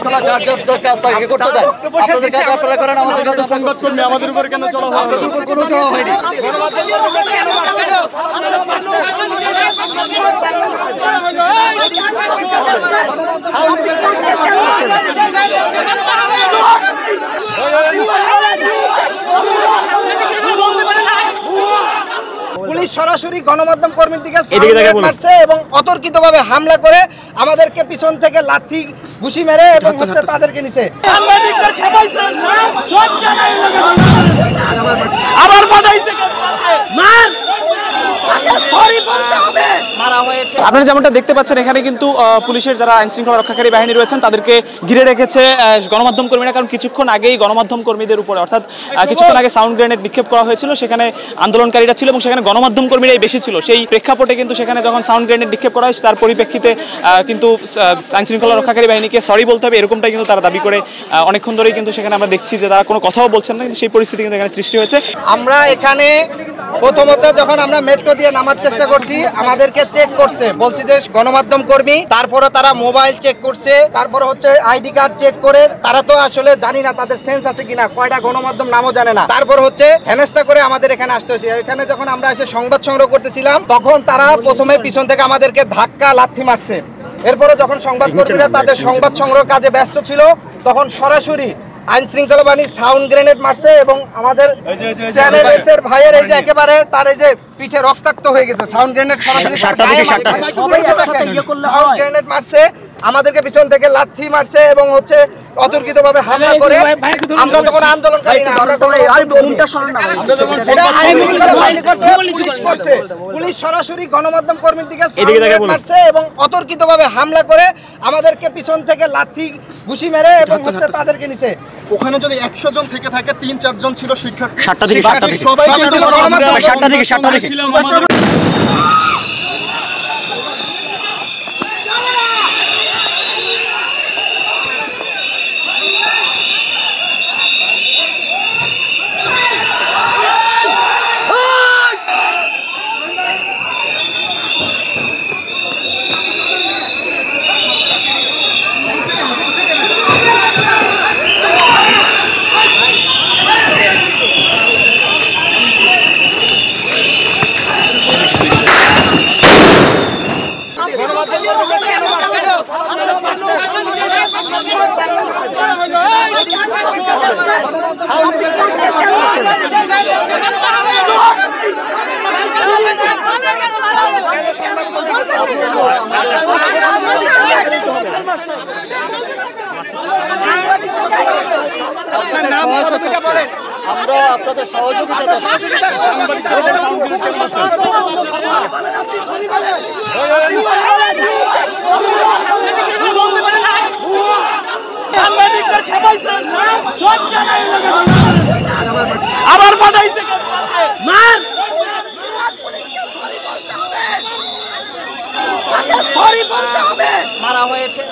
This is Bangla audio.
শৃঙ্খলা যার কাজ তাকে করতে দেন। আপনাদের কাজ আপনারা করেন, আমাদের কাজ সংবাদকর্মী আমাদের উপর কেন চড়াও হয়? আপনাদের উপর কোনো চড়াও হয়নি। পুলিশ সরাসরি গণমাধ্যম কর্মীর দিকে মারছে এবং অতর্কিতভাবে হামলা করে আমাদেরকে পিছন থেকে লাথি ঘুষি মেরে এবং হচ্ছে তাদেরকে নিচে আপনারা যেমনটা দেখতে পাচ্ছেন এখানে কিন্তু পুলিশের যারা আইন শৃঙ্খলা রক্ষাকারী বাহিনী রয়েছেন তাদেরকে ঘিরে রেখেছে গণমাধ্যম কর্মীরা, কারণ কিছুক্ষণ আগেই গণমাধ্যম কর্মীদের উপরে অর্থাৎ কিছুক্ষণ আগে সাউন্ড গ্রেনেড নিক্ষেপ করা হয়েছিল, সেখানে আন্দোলনকারীরা ছিল এবং সেখানে গণমাধ্যম কর্মীরাই বেশি ছিল। সেই প্রেক্ষাপটে কিন্তু সেখানে যখন সাউন্ড গ্রেনেড নিক্ষেপ করা হয়েছে তার পরিপ্রেক্ষিতে কিন্তু আইন শৃঙ্খলা রক্ষাকারী বাহিনীকে সরি বলতে হবে, এরকমটাই কিন্তু তারা দাবি করে অনেকক্ষণ ধরেই কিন্তু সেখানে আমরা দেখছি যে তারা কোনো কথাও বলছেন না, কিন্তু সেই পরিস্থিতি কিন্তু এখানে সৃষ্টি হয়েছে। আমরা এখানে প্রথমত যখন আমরা মেট্রো দিয়ে নামার চেষ্টা করছি আমাদেরকে চেক করছে, বলছি যে গণমাধ্যম কর্মী, তারপরে তারা মোবাইল চেক করছে, তারপরে হচ্ছে আইডি কার্ড চেক করে, তারা তো আসলে জানি না তাদের সেন্স আছে কিনা, কয়টা গণমাধ্যম নামও জানে না, তারপর হচ্ছে হেনস্থা করে আমাদের এখানে আসতে হয়েছে। এখানে যখন আমরা এসে সংবাদ সংগ্রহ করতেছিলাম তখন তারা প্রথমে পিছন থেকে আমাদেরকে ধাক্কা লাথি মারছে। এরপরে যখন সংবাদ কর্মীরা তাদের সংবাদ সংগ্রহ কাজে ব্যস্ত ছিল তখন সরাসরি আইন শৃঙ্খলা বাহিনী সাউন্ড গ্রেনেড মারছে এবং আমাদের চ্যানেল এর ভাইয়ের এই যে একেবারে তার এই যে পিঠে রক্তাক্ত হয়ে গেছে, সাউন্ড গ্রেনেড সরাসরি সাউন্ড গ্রেনেড মারছে, আমাদেরকে পিছন থেকে লাথি মারছে এবং হচ্ছে অতর্কিতভাবে হামলা করে। আমরা তখন আন্দোলনকারী না, পুলিশ সরাসরি গণমাধ্যম কর্মীর দিকে মারছে এবং অতর্কিতভাবে হামলা করে আমাদেরকে পিছন থেকে লাথি ঘুষি মেরে এবং হচ্ছে তাদেরকে নিচে। ওখানে যদি 100 জন থেকে থাকে 3-4 জন ছিল শিক্ষার্থী, 7টা থেকে সবাই আমরা আপনাদের সহযোগিতা চাচ্ছি। আবার ফাটাইছে মারা হয়েছে।